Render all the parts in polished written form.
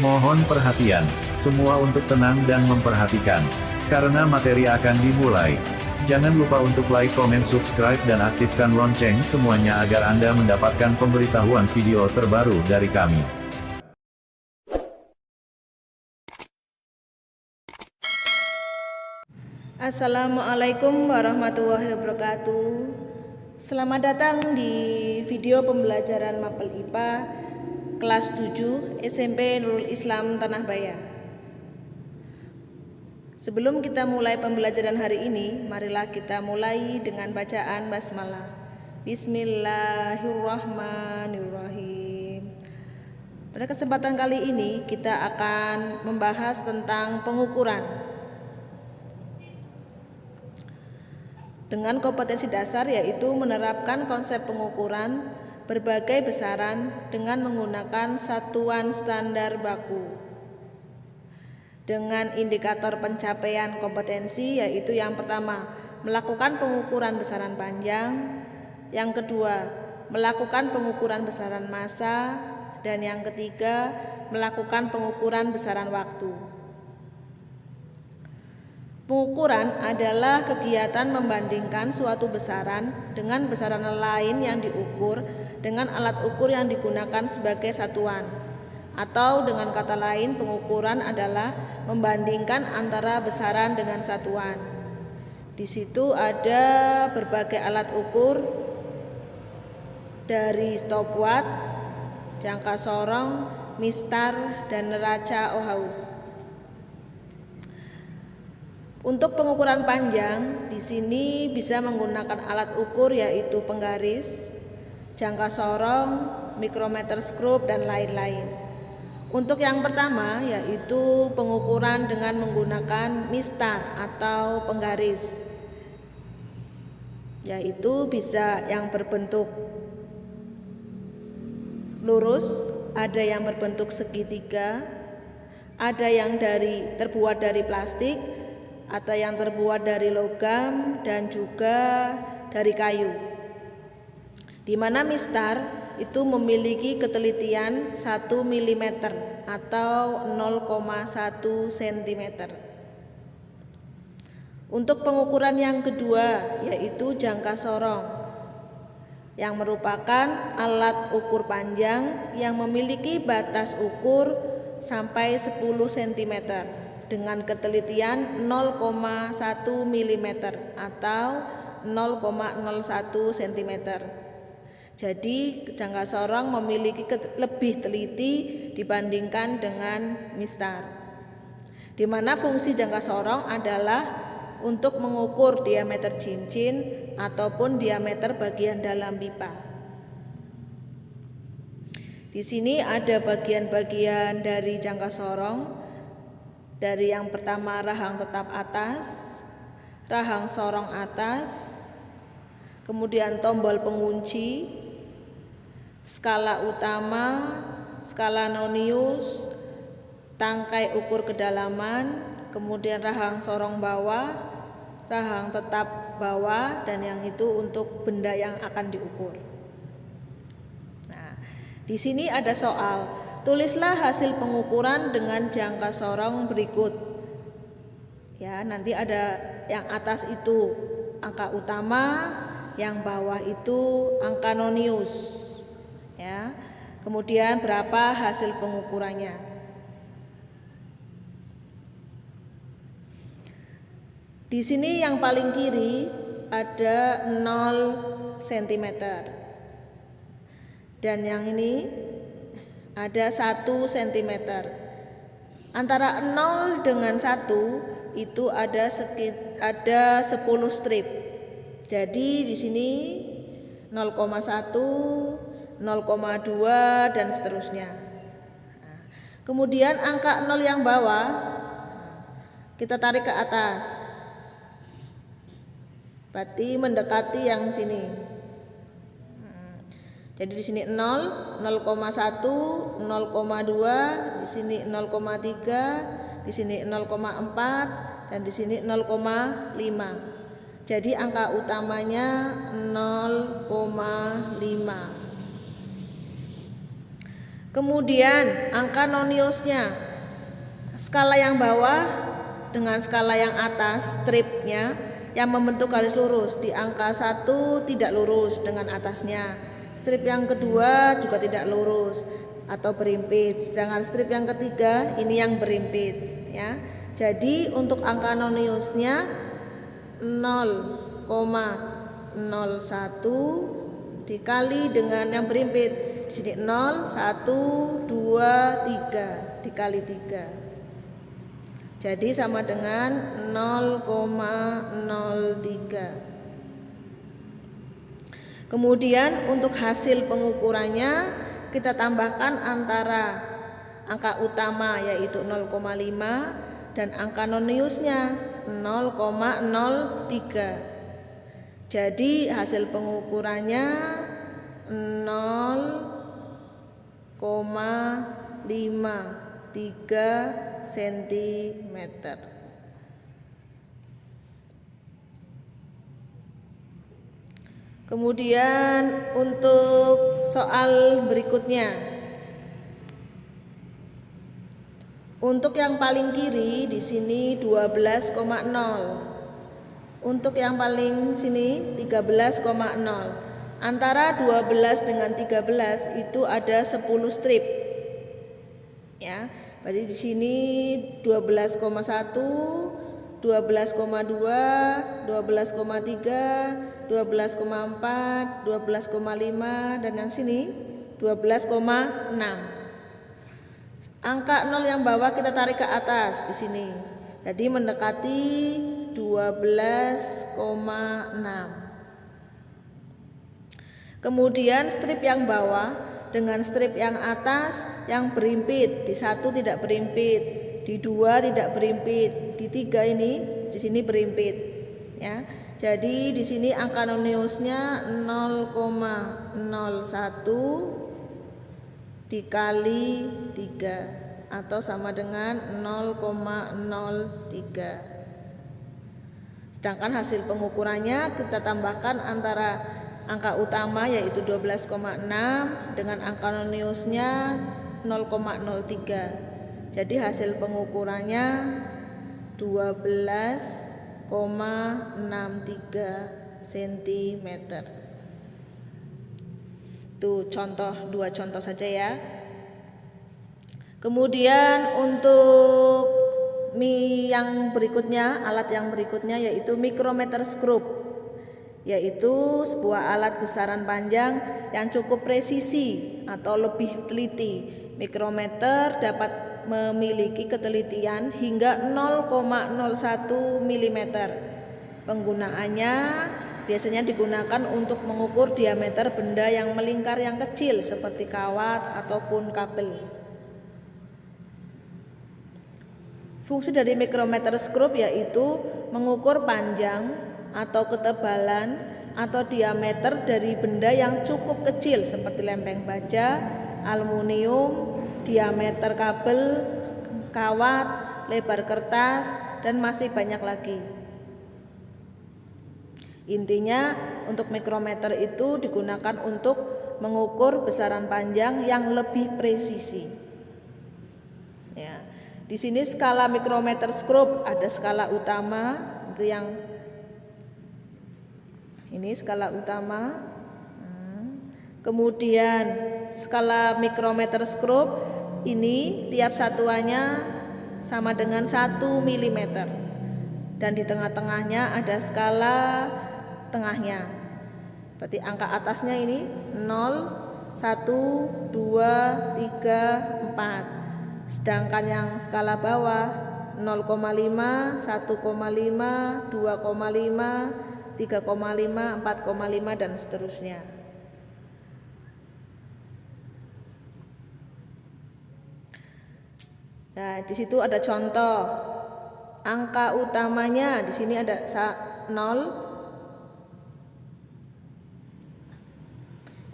Mohon perhatian, semua untuk tenang dan memperhatikan. Karena materi akan dimulai. Jangan lupa untuk like, komen, subscribe, dan aktifkan lonceng semuanya agar Anda mendapatkan pemberitahuan video terbaru dari kami. Assalamualaikum warahmatullahi wabarakatuh. Selamat datang di video pembelajaran Mapel IPA kelas 7 SMP Nurul Islam Tanahbaya. Sebelum kita mulai pembelajaran hari ini, marilah kita mulai dengan bacaan basmalah. Bismillahirrahmanirrahim. Pada kesempatan kali ini kita akan membahas tentang pengukuran. Dengan kompetensi dasar yaitu menerapkan konsep pengukuran berbagai besaran dengan menggunakan satuan standar baku. Dengan indikator pencapaian kompetensi yaitu yang pertama, melakukan pengukuran besaran panjang, yang kedua, melakukan pengukuran besaran massa, dan yang ketiga, melakukan pengukuran besaran waktu. Pengukuran adalah kegiatan membandingkan suatu besaran dengan besaran lain yang diukur dengan alat ukur yang digunakan sebagai satuan. Atau dengan kata lain, pengukuran adalah membandingkan antara besaran dengan satuan. Di situ ada berbagai alat ukur dari stopwatch, jangka sorong, mistar, dan neraca Ohaus. Untuk pengukuran panjang, di sini bisa menggunakan alat ukur yaitu penggaris, jangka sorong, mikrometer skrup, dan lain-lain. Untuk yang pertama yaitu pengukuran dengan menggunakan mistar atau penggaris, yaitu bisa yang berbentuk lurus, ada yang berbentuk segitiga, ada yang terbuat dari plastik, atau yang terbuat dari logam, dan juga dari kayu. Di mana mistar itu memiliki ketelitian 1 mm atau 0,1 cm. Untuk pengukuran yang kedua yaitu jangka sorong, yang merupakan alat ukur panjang yang memiliki batas ukur sampai 10 cm dengan ketelitian 0,1 mm atau 0,01 cm. Jadi jangka sorong memiliki lebih teliti dibandingkan dengan mistar. Di mana fungsi jangka sorong adalah untuk mengukur diameter cincin ataupun diameter bagian dalam pipa. Di sini ada bagian-bagian dari jangka sorong. Dari yang pertama, rahang tetap atas, rahang sorong atas, kemudian tombol pengunci, skala utama, skala nonius, tangkai ukur kedalaman, kemudian rahang sorong bawah, rahang tetap bawah, dan yang itu untuk benda yang akan diukur. Nah, di sini ada soal. Tulislah hasil pengukuran dengan jangka sorong berikut. Ya, nanti ada yang atas itu angka utama, yang bawah itu angka nonius. Ya. Kemudian berapa hasil pengukurannya. Di sini yang paling kiri ada 0 cm. Dan yang ini ada 1 cm. Antara 0 dengan 1 itu ada 10 strip. Jadi di sini 0,1, 0,2, dan seterusnya. Nah, kemudian angka 0 yang bawah kita tarik ke atas. Berarti mendekati yang sini. Jadi di sini 0, 0,1, 0,2, di sini 0,3, di sini 0,4, dan di sini 0,5. Jadi angka utamanya 0,5. Kemudian angka noniusnya, skala yang bawah dengan skala yang atas, stripnya yang membentuk garis lurus. Di angka 1 tidak lurus dengan atasnya. Strip yang kedua juga tidak lurus atau berimpit. Sedangkan strip yang ketiga ini yang berimpit, ya. Jadi untuk angka noniusnya 0,01 dikali dengan yang berimpit. Di sini 0, 1, 2, 3 dikali 3. Jadi sama dengan 0,03. Kemudian untuk hasil pengukurannya kita tambahkan antara angka utama yaitu 0,5 dan angka noniusnya 0,03. Jadi hasil pengukurannya 0,53 cm. Kemudian untuk soal berikutnya, untuk yang paling kiri di sini 12,0. Untuk yang paling sini 13,0. Antara 12 dengan 13 itu ada 10 strip. Ya, berarti di sini 12,1, 12,2, 12,3, 12,4, 12,5 dan yang sini 12,6. Angka 0 yang bawah kita tarik ke atas di sini. Jadi mendekati 12,6. Kemudian strip yang bawah dengan strip yang atas yang berimpit. Di 1 tidak berimpit, di 2 tidak berimpit, di 3 ini di sini berimpit, ya. Jadi di sini angka noniusnya 0,01 dikali 3 atau sama dengan 0,03. Sedangkan hasil pengukurannya kita tambahkan antara angka utama yaitu 12,6 dengan angka noniusnya 0,03. Jadi hasil pengukurannya 12,63 cm. Itu dua contoh saja ya. Kemudian untuk yang berikutnya, alat yang berikutnya yaitu micrometer screw, yaitu sebuah alat besaran panjang yang cukup presisi atau lebih teliti. Mikrometer dapat memiliki ketelitian hingga 0,01 mm. Penggunaannya biasanya digunakan untuk mengukur diameter benda yang melingkar yang kecil seperti kawat ataupun kabel. Fungsi dari micrometer screw yaitu mengukur panjang atau ketebalan atau diameter dari benda yang cukup kecil seperti lempeng baja, aluminium, diameter kabel, kawat, lebar kertas, dan masih banyak lagi. Intinya untuk mikrometer itu digunakan untuk mengukur besaran panjang yang lebih presisi. Ya. Di sini skala mikrometer screw ada skala utama, itu yang ini skala utama. Kemudian skala mikrometer screw ini tiap satuannya sama dengan 1 mm. Dan di tengah-tengahnya ada skala tengahnya. Berarti angka atasnya ini 0, 1, 2, 3, 4. Sedangkan yang skala bawah 0,5, 1,5, 2,5, 3,5, 4,5 dan seterusnya. Nah, di situ ada contoh. Angka utamanya di sini ada 0.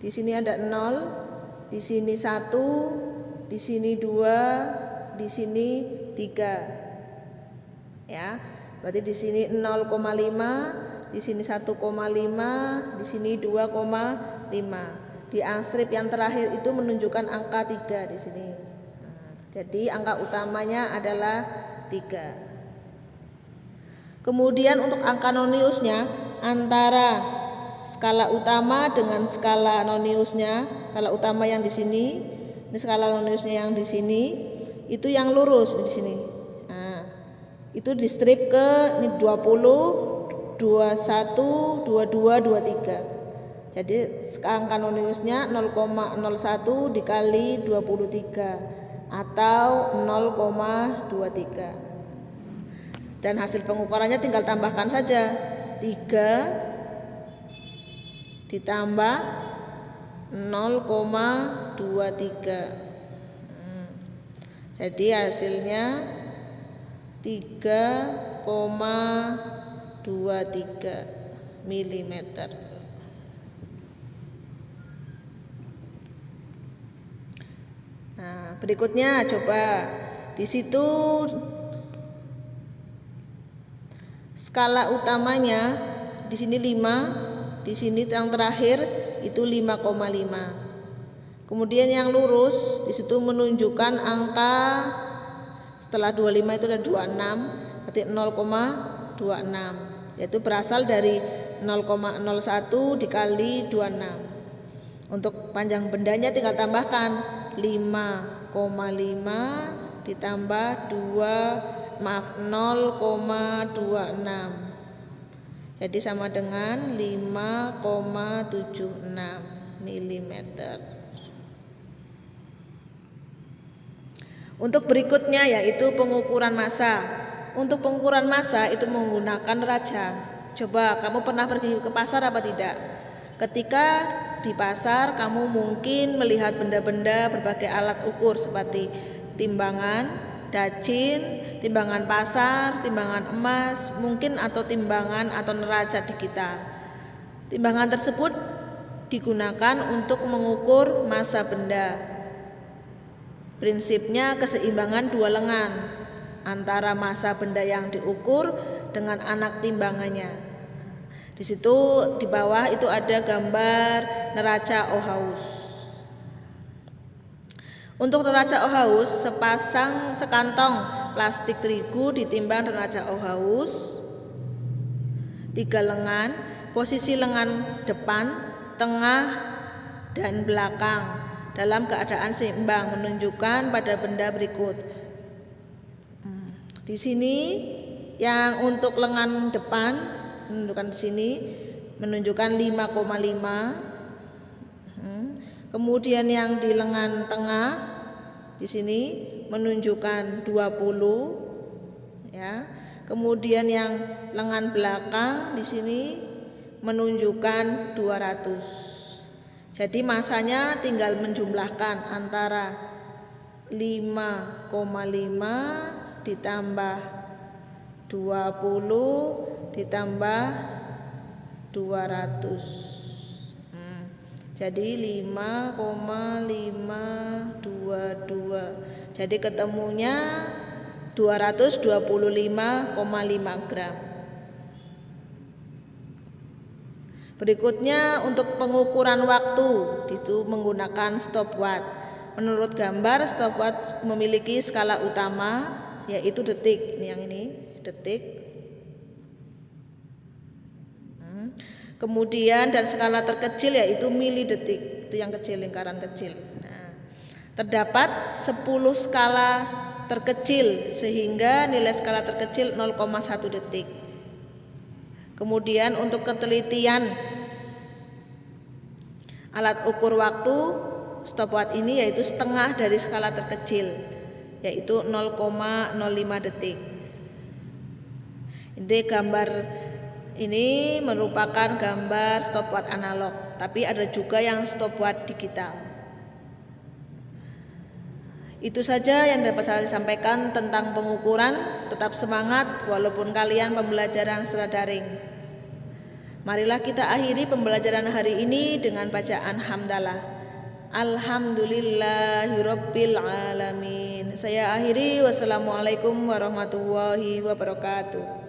Di sini ada 0, di sini 1, di sini 2, di sini 3. Ya. Berarti di sini 0,5, di sini 1,5, di sini 2,5. di strip yang terakhir itu menunjukkan angka 3 di sini. Jadi angka utamanya adalah 3. Kemudian untuk angka noniusnya antara skala utama dengan skala noniusnya, skala utama yang di sini, ini skala noniusnya yang di sini, itu yang lurus di sini. Nah, itu di strip ke ini 20, 21, 22, 23. Jadi angka noniusnya 0,01 dikali 23 atau 0,23. Dan hasil pengukurannya tinggal tambahkan saja 3 ditambah 0,23. Jadi hasilnya 3,23 mm. Nah, berikutnya coba di situ skala utamanya di sini 5, di sini yang terakhir itu 5,5. Kemudian yang lurus di situ menunjukkan angka setelah 25 itu ada 26, berarti 0,26, yaitu berasal dari 0,01 dikali 26. Untuk panjang bendanya tinggal tambahkan 5,5 ditambah 0,26. Jadi sama dengan 5,76 mm. Untuk berikutnya yaitu pengukuran massa. Untuk pengukuran massa itu menggunakan neraca. Coba kamu pernah pergi ke pasar apa tidak? Ketika di pasar kamu mungkin melihat benda-benda berbagai alat ukur seperti timbangan, dacin, timbangan pasar, timbangan emas, mungkin atau timbangan atau neraca digital. Timbangan tersebut digunakan untuk mengukur massa benda. Prinsipnya keseimbangan dua lengan antara massa benda yang diukur dengan anak timbangannya. Di situ di bawah itu ada gambar neraca Ohaus. Untuk neraca Ohaus, sekantong plastik terigu ditimbang neraca Ohaus 3 lengan, posisi lengan depan, tengah, dan belakang dalam keadaan seimbang menunjukkan pada benda berikut. Di sini yang untuk lengan depan menunjukkan di sini menunjukkan 5,5. Kemudian yang di lengan tengah di sini menunjukkan 20 ya. Kemudian yang lengan belakang di sini menunjukkan 200. Jadi massanya tinggal menjumlahkan antara 5,5 ditambah 20 ditambah 200. Jadi 5,522. Jadi ketemunya 225,5 gram. Berikutnya untuk pengukuran waktu itu menggunakan stopwatch. Menurut gambar stopwatch memiliki skala utama yaitu detik. Ini yang ini detik. Kemudian dan skala terkecil yaitu milidetik, itu yang kecil, lingkaran kecil. Nah, terdapat 10 skala terkecil sehingga nilai skala terkecil 0,1 detik. Kemudian untuk ketelitian alat ukur waktu stopwatch ini yaitu setengah dari skala terkecil yaitu 0,05 detik. Ini gambar ini merupakan gambar stopwatch analog, tapi ada juga yang stopwatch digital. Itu saja yang dapat saya sampaikan tentang pengukuran. Tetap semangat walaupun kalian pembelajaran secara daring. Marilah kita akhiri pembelajaran hari ini dengan bacaan hamdalah. Alhamdulillahirabbil alamin. Saya akhiri, wassalamualaikum warahmatullahi wabarakatuh.